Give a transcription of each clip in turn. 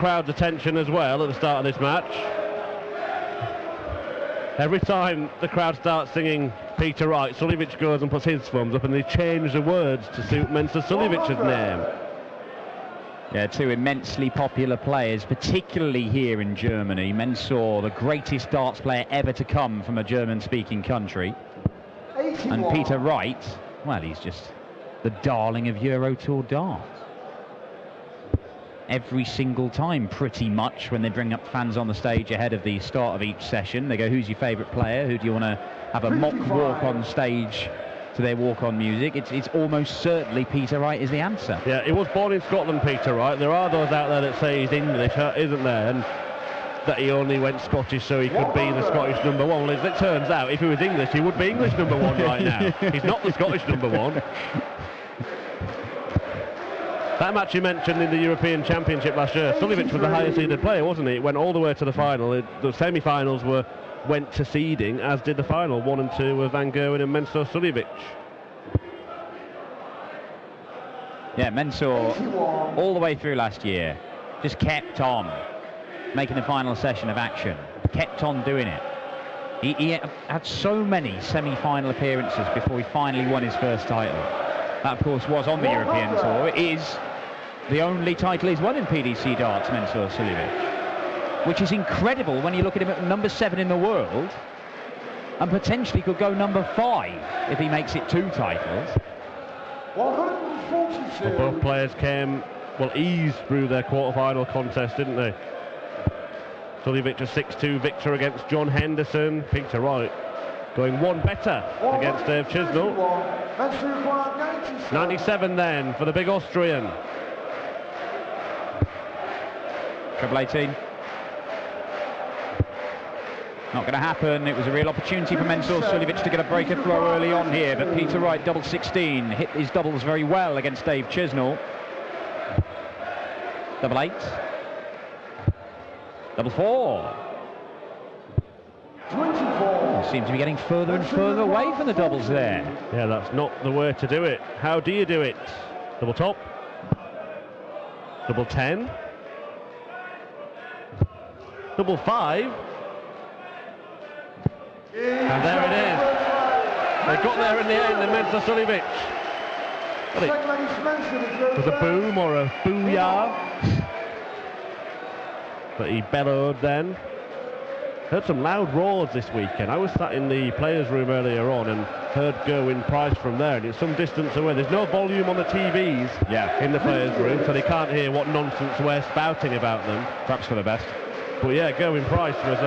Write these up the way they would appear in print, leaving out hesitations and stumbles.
crowd's attention as well at the start of this match. Every time the crowd starts singing Peter Wright, Suljovic goes and puts his thumbs up, and they change the words to suit Mensur Suljovic's name. Yeah, two immensely popular players, particularly here in Germany. Mensur, the greatest darts player ever to come from a German-speaking country. 81. And Peter Wright, well, he's just the darling of Euro Tour darts. Every single time, pretty much, when they bring up fans on the stage ahead of the start of each session, they go, who's your favourite player? Who do you want to have a mock walk on stage to their walk-on music? It's almost certainly Peter Wright is the answer. Yeah, he was born in Scotland, Peter Wright. There are those out there that say he's English, isn't there? And that he only went Scottish so he could be the Scottish number one. Well, as it turns out, if he was English, he would be English number one right now. He's not the Scottish number one. That match you mentioned in the European Championship last year, Suljovic was the highest seeded player, wasn't he? It went all the way to the final. The semi-finals went to seeding, as did the final, 1 and 2 with Van Gerwen and Mensur Suljovic. Yeah, Mensur, all the way through last year, just kept on making the final session of action, kept on doing it. He had so many semi-final appearances before he finally won his first title. That, of course, was on the European Tour. It is the only title he's won in PDC darts, Mensur Suljovic, which is incredible when you look at him at number 7 in the world, and potentially could go number 5 if he makes it 2 titles. Well, both players came, eased through their quarter-final contest, didn't they? Suljovic a 6-2 victor against John Henderson. Peter Wright going one better against Dave Chisnall. 97 then for the big Austrian. Treble 18. Not going to happen. It was a real opportunity for Mensur Suljovic to get a breaker throw early on here, but Peter Wright, double 16, hit his doubles very well against Dave Chisnall. Double 8. Double 4. 24. Seems to be getting further and further away from the doubles there. Yeah, that's not the way to do it. How do you do it? Double top. Double 10. Double 5. And there it is. They got there in the end, and Mensur Suljovic. It was a boom or a booyah. But he bellowed then. Heard some loud roars this weekend. I was sat in the players' room earlier on and heard Gerwyn Price from there, and it's some distance away. There's no volume on the TVs in the players' room, so they can't hear what nonsense we're spouting about them. Perhaps for the best. But yeah, Gerwyn Price was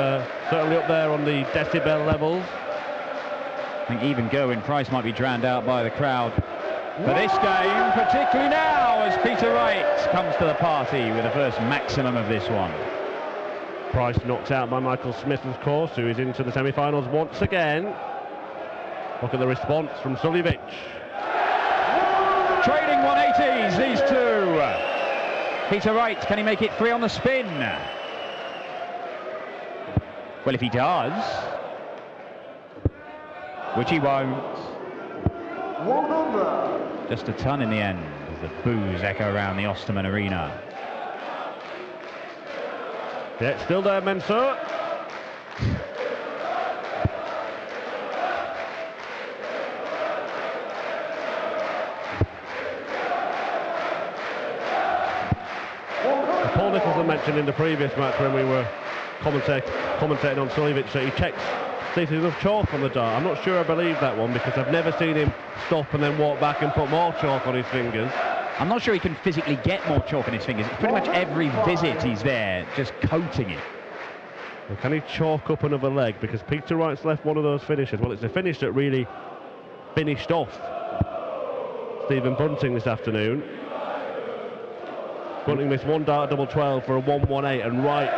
certainly up there on the decibel levels. I think even Gerwyn Price might be drowned out by the crowd for this game, particularly now as Peter Wright comes to the party with the first maximum of this one. Price knocked out by Michael Smith, of course, who is into the semi-finals once again. Look at the response from Suljovic. Trading 180s, these two. Peter Wright, can he make it 3 on the spin? Well, if he does, which he won't, just a ton in the end as the boos echo around the Osterman Arena. Yeah, still there, Mensur. Paul Nicholson mentioned in the previous match when we were commentating on Suljovic that he checks to see if there's enough chalk on the dart. I'm not sure I believe that one, because I've never seen him stop and then walk back and put more chalk on his fingers. I'm not sure he can physically get more chalk on his fingers. It's pretty much every visit he's there, just coating it. Well, can he chalk up another leg? Because Peter Wright's left one of those finishes. Well, it's a finish that really finished off Stephen Bunting this afternoon. Bunting missed one dart double 12 for a 1-1-8, and Wright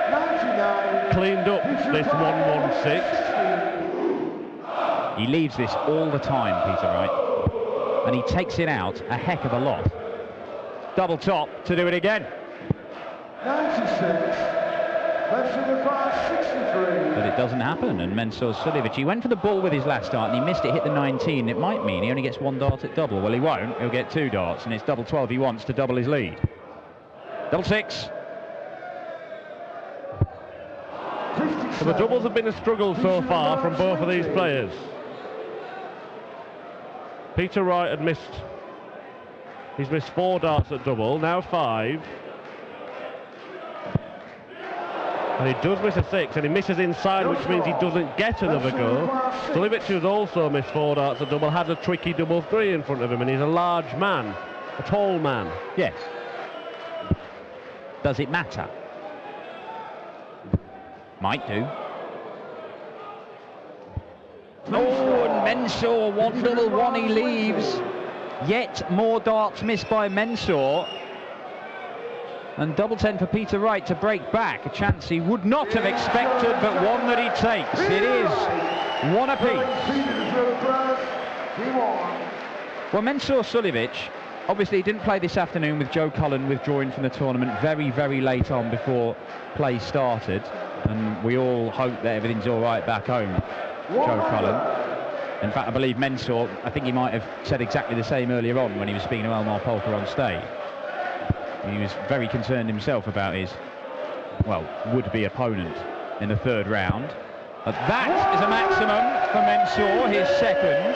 cleaned up this 1-1-6. He leaves this all the time, Peter Wright, and he takes it out a heck of a lot. Double top to do it again. 96. But it doesn't happen, and Mensur Suljovic, he went for the ball with his last dart and he missed it, hit the 19. It might mean he only gets 1 dart at double. Well, he won't. He'll get 2 darts, and it's double 12 he wants to double his lead. Double 6. So the doubles have been a struggle so far from both of these players. Peter Wright had missed, he's missed 4 darts at double, now 5. And he does miss a 6, and he misses inside, which means he doesn't get another go. Suljovic, who's also missed 4 darts at double, has a tricky double 3 in front of him, and he's a large man, a tall man. Yes. Does it matter? Might do. Oh, and Mensur, 1 double 1 he leaves. Yet more darts missed by Mensur. And double 10 for Peter Wright to break back. A chance he would not have expected, but one that he takes. It is 1 apiece. Well, Mensur Suljovic obviously didn't play this afternoon with Joe Cullen withdrawing from the tournament very, very late on before play started. And we all hope that everything's all right back home, Joe Cullen. In fact, I believe Mensur, I think he might have said exactly the same earlier on when he was speaking to Elmar Polka on stage. He was very concerned himself about his, well, would-be opponent in the 3rd round. But that is a maximum for Mensur, his 2nd.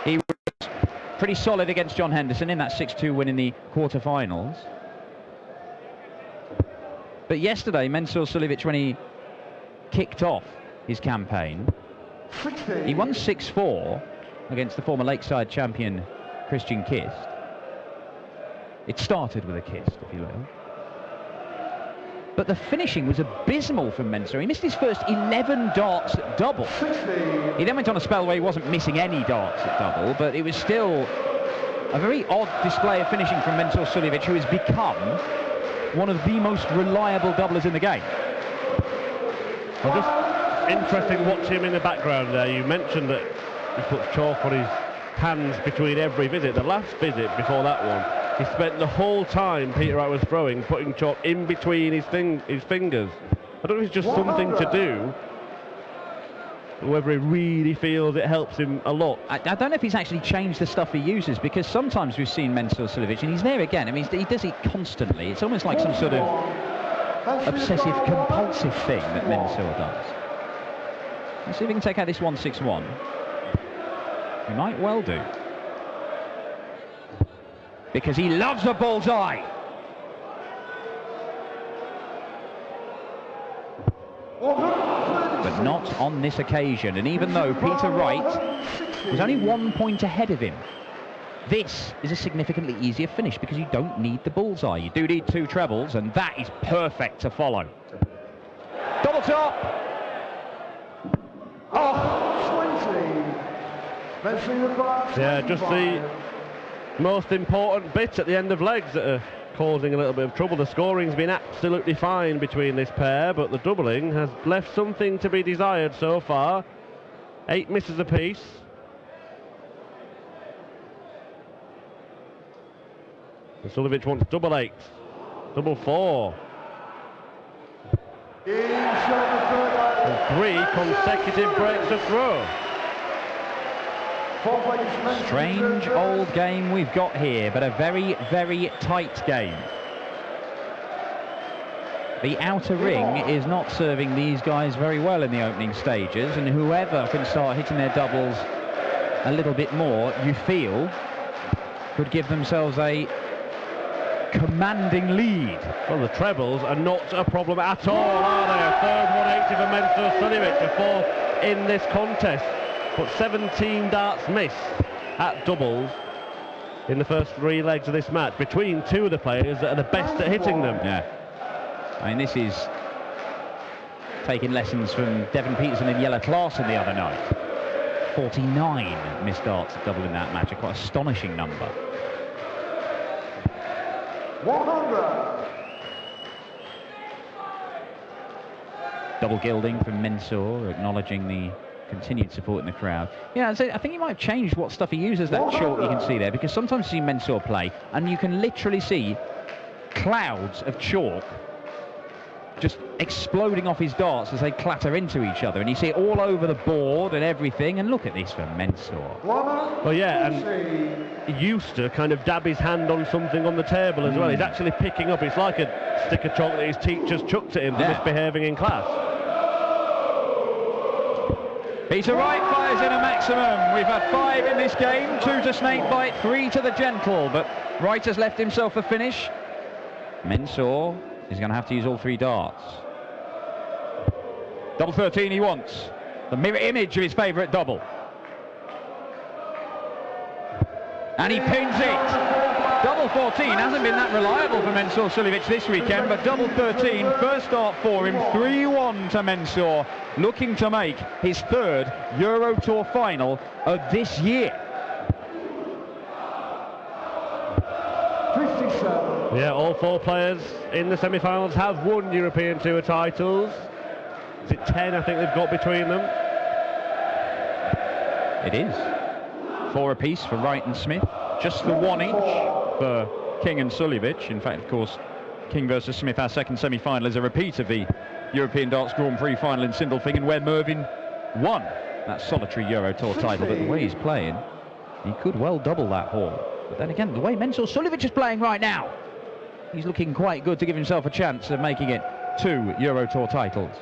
He was pretty solid against John Henderson in that 6-2 win in the quarter-finals. But yesterday, Mensur Suljovic, when he kicked off his campaign, he won 6-4 against the former Lakeside champion Christian Kist. It started with a kiss, if you will. But the finishing was abysmal from Mensur. He missed his first 11 darts at double. He then went on a spell where he wasn't missing any darts at double, but it was still a very odd display of finishing from Mensur Suljovic, who has become one of the most reliable doublers in the game. Well, just interesting watching him in the background there. You mentioned that he puts chalk on his hands between every visit. The last visit before that one, he spent the whole time Peter Wright was throwing, putting chalk in between his fingers. I don't know if it's just something to do, or whether he really feels it helps him a lot. I don't know if he's actually changed the stuff he uses, because sometimes we've seen Mensur Suljovic, and he's there again. I mean, he does it constantly. It's almost like some sort of obsessive-compulsive thing that Mensur does. Let's see if we can take out this 1-6-1. He might well do. Because he loves a bullseye. But not on this occasion. And even though Peter Wright was only 1 point ahead of him, this is a significantly easier finish because you don't need the bullseye. You do need 2 trebles, and that is perfect to follow. Double top. Oh, 20. Yeah, just the most important bit at the end of legs that are causing a little bit of trouble. The scoring's been absolutely fine between this pair, but the doubling has left something to be desired so far. 8 misses apiece. And Suljovic wants double 8, double 4. And 3 consecutive breaks of throw. Strange old game we've got here, but a very, very tight game. The outer ring is not serving these guys very well in the opening stages, and whoever can start hitting their doubles a little bit more, you feel, could give themselves a commanding lead. Well, the trebles are not a problem at all, are they? A third 180 for Mensur Suljovic, a 4th in this contest. But 17 darts missed at doubles in the first 3 legs of this match between 2 of the players that are the best at hitting them. Yeah. I mean, this is taking lessons from Devon Peterson and Jelle Klaasen the other night. 49 missed darts at double in that match, a quite astonishing number. 100. Double gilding from Mensur, acknowledging the continued support in the crowd. Yeah, I think he might have changed what stuff he uses, that chalk you can see there, because sometimes you see Mensur play and you can literally see clouds of chalk just exploding off his darts as they clatter into each other, and you see it all over the board and everything. And look at this for Mensur. Well, yeah, and he used to kind of dab his hand on something on the table as well. He's actually picking up. It's like a stick of chalk that his teachers chucked at him for misbehaving in class. Peter Wright fires in a maximum. We've had 5 in this game, 2 to Snakebite, 3 to the Gentle, but Wright has left himself a finish. Mensur is going to have to use all 3 darts. Double 13 he wants. The mirror image of his favourite double. And he pins it. Double 14 hasn't been that reliable for Mensur Suljovic this weekend, but double 13, first start for him, 3-1 to Mensur, looking to make his 3rd Euro Tour final of this year. 57. Yeah, all 4 players in the semi-finals have won European Tour titles. Is it 10, I think they've got between them? It is. 4 apiece for Wright and Smith, just the 1 each for King and Suljovic. In fact, of course, King versus Smith, our second semi-final, is a repeat of the European Darts Grand Prix final in Sindelfingen, where Mervyn won that solitary Euro Tour title. But the way he's playing, he could well double that haul. But then again, the way Mensur Suljovic is playing right now, he's looking quite good to give himself a chance of making it 2 Euro Tour titles.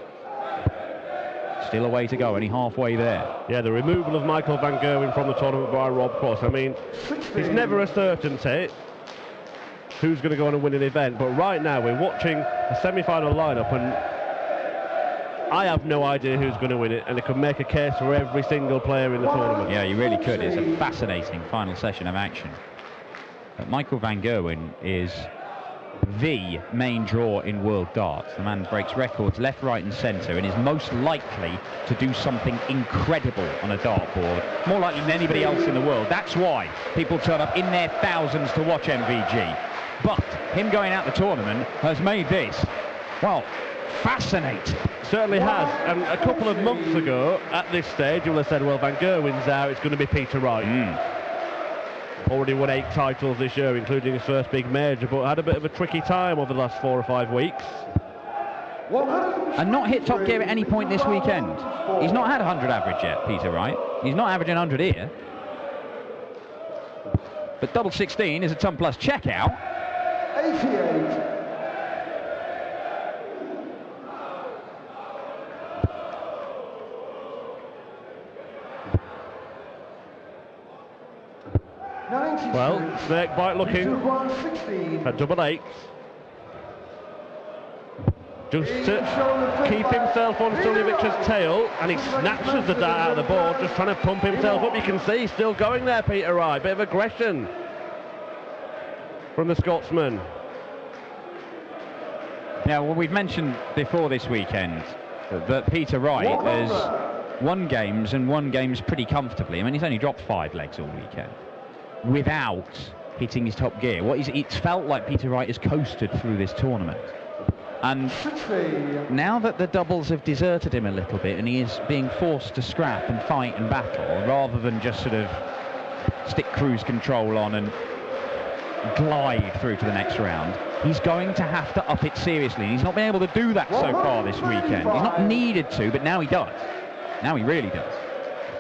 Still a way to go, only halfway there. Yeah, the removal of Michael van Gerwen from the tournament by Rob Cross. I mean, it's never a certainty who's going to go on and win an event, but right now we're watching a semi-final lineup, and I have no idea who's going to win it, and it could make a case for every single player in the tournament. Yeah, you really could. It's a fascinating final session of action. But Michael van Gerwen is the main draw in world darts. The man breaks records left, right and centre, and is most likely to do something incredible on a dartboard, more likely than anybody else in the world. That's why people turn up in their thousands to watch MVG. But him going out the tournament has made this, well, fascinating. Certainly has. And a couple of months ago, at this stage, you would have said, well, Van Gerwen's out, it's going to be Peter Wright. Already won 8 titles this year, including his first big major, but had a bit of a tricky time over the last 4 or 5 weeks. And not hit top gear at any point this weekend. He's not had 100 average yet, Peter Wright. He's not averaging 100 here. But double 16 is a ton plus checkout. 88. Well, Snakebite looking at double 8s. Just to keep himself on Suljovic's tail, and he snatches the dart out of the board, just trying to pump himself up. You can see he's still going there, Peter Wright. Bit of aggression from the Scotsman. Now, well, we've mentioned before this weekend that Peter Wright has won games and won games pretty comfortably. I mean, he's only dropped 5 legs all weekend without hitting his top gear. It's felt like Peter Wright has coasted through this tournament. And now that the doubles have deserted him a little bit and he is being forced to scrap and fight and battle rather than just sort of stick cruise control on and glide through to the next round, he's going to have to up it seriously. And he's not been able to do that so far this weekend. He's not needed to, but now he does. Now he really does.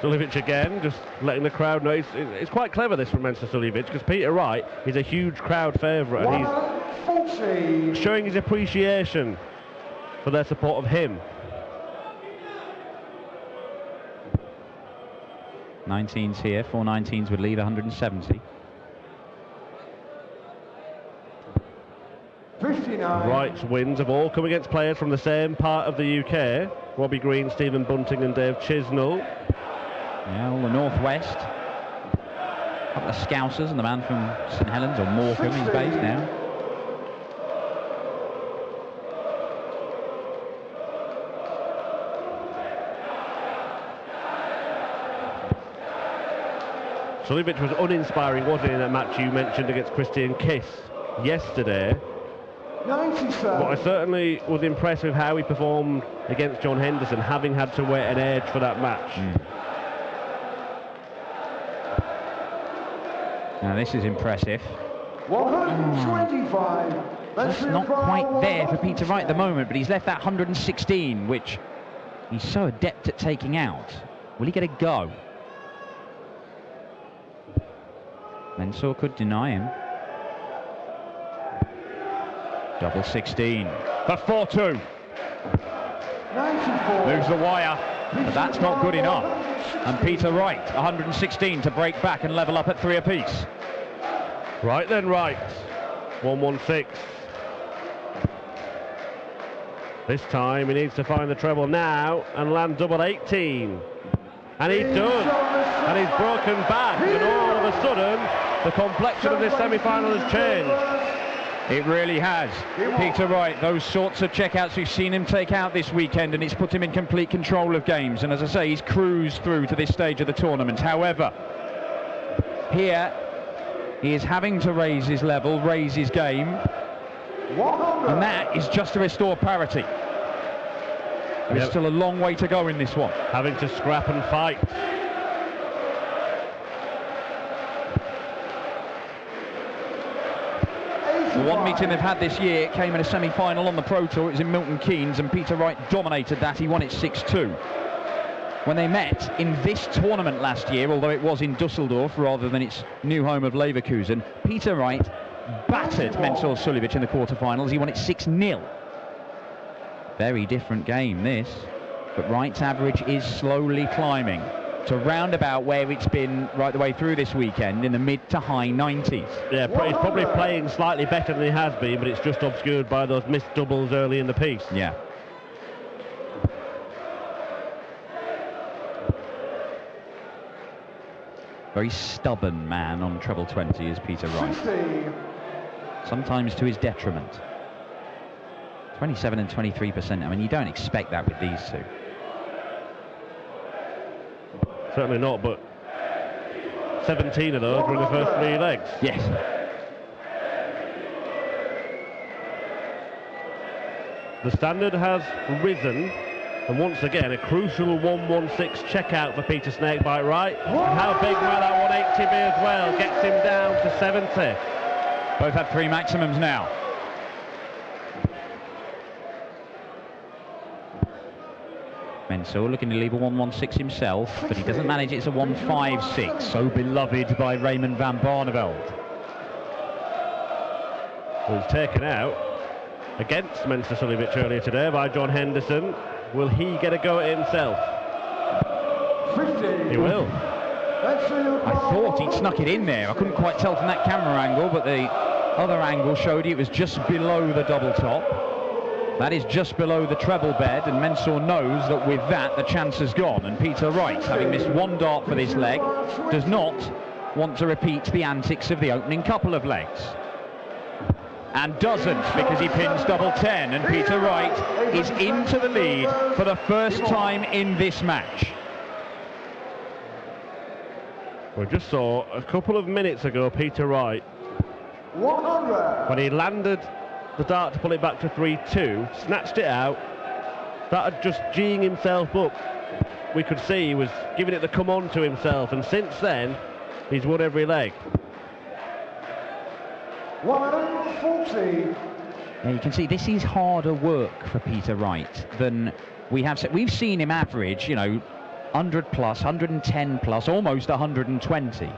Suljovic again, just letting the crowd know. It's quite clever, this, from Mensur Suljovic, because Peter Wright is a huge crowd favourite, and he's showing his appreciation for their support of him. 19s here, 4 19s would leave 170. 59. Wright's wins have all come against players from the same part of the UK. Robbie Green, Stephen Bunting and Dave Chisnell. Yeah, all the northwest. A couple of Scousers and the man from St Helens, or Morecambe, he's based now. Suljovic was uninspiring, wasn't he, in that match you mentioned against Christian Kiss yesterday? 97. But I certainly was impressed with how he performed against John Henderson, having had to wait an age for that match. Now this is impressive. 125. That's not quite there for Peter Wright at the moment, but he's left that 116, which he's so adept at taking out. Will he get a go? Mensur could deny him. Double 16 for 4-2. 94. Moves the wire, but that's not good enough. And Peter Wright, 116 to break back and level up at 3 apiece. Right then, Wright. 116. This time he needs to find the treble now and land double 18. And he does. And he's broken back. And all of a sudden, the complexion of this semi-final has changed. It really has. Peter Wright, those sorts of checkouts we've seen him take out this weekend, and it's put him in complete control of games. And as I say, he's cruised through to this stage of the tournament. However, here he is having to raise his level, raise his game, and that is just to restore parity. There's still a long way to go in this one. Having to scrap and fight. The one meeting they've had this year came in a semi-final on the Pro Tour. It was in Milton Keynes, and Peter Wright dominated that. He won it 6-2. When they met in this tournament last year, although it was in Dusseldorf rather than its new home of Leverkusen, Peter Wright battered Mensur Suljovic in the quarterfinals. He won it 6-0. Very different game, this. But Wright's average is slowly climbing to round about where it's been right the way through this weekend, in the mid to high 90s. Yeah, he's probably playing slightly better than he has been, but it's just obscured by those missed doubles early in the piece. Yeah. Very stubborn man on treble 20 is Peter Wright. 60. Sometimes to his detriment. 27 and 23%. I mean, you don't expect that with these two. Certainly not, but 17 of those were in the first 3 legs. Yes. The standard has risen, and once again a crucial 116 checkout for Peter Snakebite Wright. And how big might that 180 be as well? Gets him down to 70. Both have 3 maximums now. Mensur looking to leave a 116 himself, but he doesn't manage it. It's a 156, so beloved by Raymond van Barneveld. Was taken out against Mensur Suljovic earlier today by John Henderson. Will he get a go at it himself? 50. He will. I thought he'd snuck it in there. I couldn't quite tell from that camera angle, but the other angle showed it was just below the double top. That is just below the treble bed, and Mensur knows that with that the chance has gone. And Peter Wright, having missed 1 dart for this leg, does not want to repeat the antics of the opening couple of legs. And doesn't, because he pins double 10, and Peter Wright is into the lead for the first time in this match. We just saw a couple of minutes ago Peter Wright, 100. when he landed the dart to pull it back to 3-2, snatched it out, started just geeing himself up. We could see he was giving it the come on to himself, and since then he's won every leg. 140. Now you can see this is harder work for Peter Wright than we have said. We've seen him average, 100 plus, 110 plus, almost 120.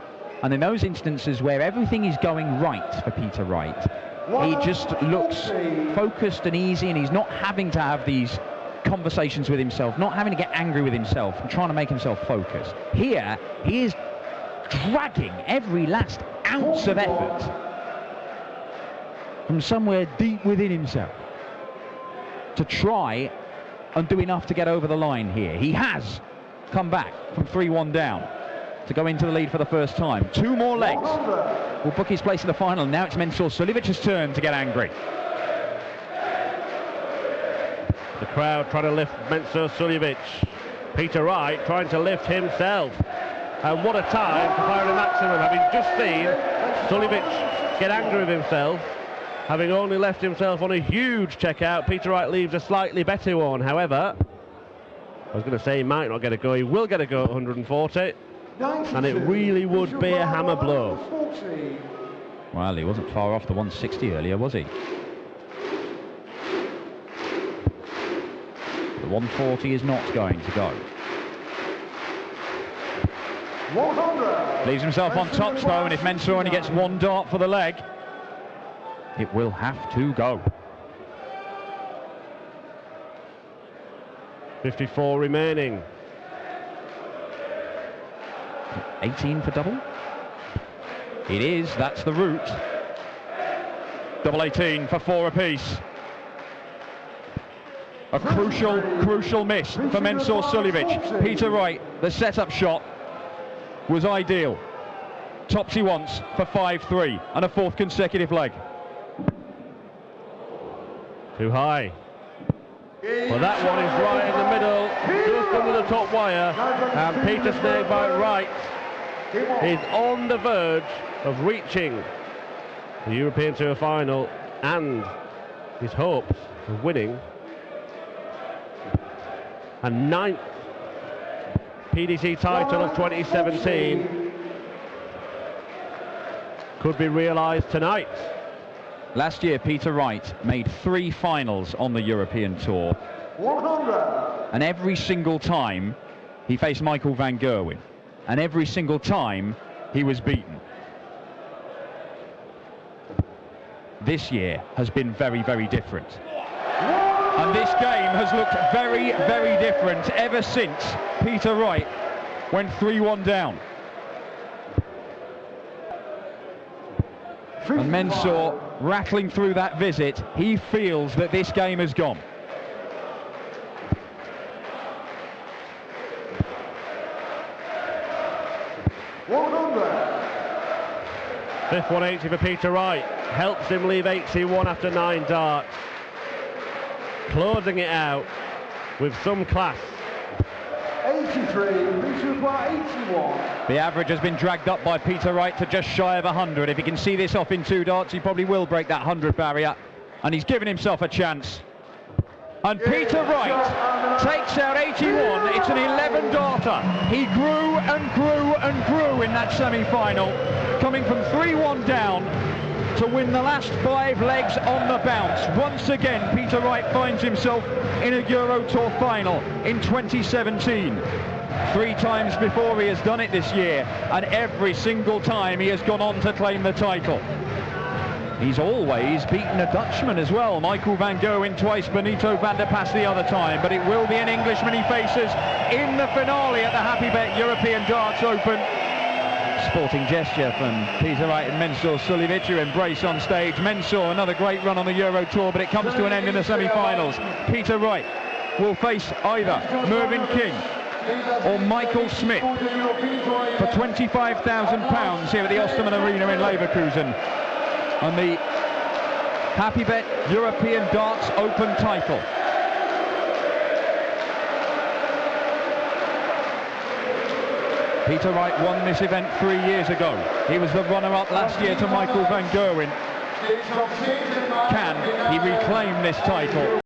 And in those instances where everything is going right for Peter Wright, he just looks focused and easy, and he's not having to have these conversations with himself, not having to get angry with himself and trying to make himself focus. Here, he is dragging every last ounce of effort from somewhere deep within himself to try and do enough to get over the line here. He has come back from 3-1 down to go into the lead for the first time. 2 more legs will book his place in the final. Now it's Mensur Suljovic's turn to get angry. The crowd trying to lift Mensur Suljovic. Peter Wright trying to lift himself. And what a time for firing a maximum. Having just seen Suljovic get angry with himself, having only left himself on a huge checkout, Peter Wright leaves a slightly better one. However, I was going to say he might not get a go. He will get a go at 140. And it really would be a hammer blow. Well, he wasn't far off the 160 earlier, was he? 140 is not going to go. 100. Leaves himself on top though, and if Mensur only gets one dart for the leg, it will have to go. 54 remaining. 18 for double? It is, that's the route. Double 18 for 4 apiece. A crucial miss for Mensur Suljovic. Peter Wright, the setup shot was ideal. Tops he wants for 5-3 and a 4th consecutive leg. Too high. Well, that one is right in the middle, just under the top wire, and Peter Snakebite Wright is on the verge of reaching the European Tour final and his hopes of winning a 9th PDC title of 2017 could be realised tonight. Last year, Peter Wright made 3 finals on the European Tour. 100. And every single time he faced Michael van Gerwen. And every single time he was beaten. This year has been very, very different. And this game has looked very, very different ever since Peter Wright went 3-1 down. And Mensur rattling through that visit, he feels that this game has gone. Fifth 180 for Peter Wright, helps him leave 81 after 9 darts. Closing it out with some class. 83, Mensur 81. The average has been dragged up by Peter Wright to just shy of 100. If he can see this off in 2 darts, he probably will break that 100 barrier. And he's given himself a chance. And Peter Wright takes out 81. It's an 11 darter. He grew and grew and grew in that semi-final, coming from 3-1 down to win the last 5 legs on the bounce. Once again, Peter Wright finds himself in a Euro Tour final in 2017. 3 times before he has done it this year, and every single time he has gone on to claim the title. He's always beaten a Dutchman as well, Michael van Gerwen twice, Benito van der Pas the other time, but it will be an Englishman he faces in the finale at the Happy Bet European Darts Open. Sporting gesture from Peter Wright and Mensur Suljovic, who embrace on stage. Mensur, another great run on the Euro Tour, but it comes to an end in the semi-finals. Peter Wright will face either Mervyn King or Michael Smith for £25,000 here at the Ostermann Arena in Leverkusen on the Happy Bet European Darts Open title. Peter Wright won this event 3 years ago. He was the runner-up last year to Michael van Gerwen. Can he reclaim this title?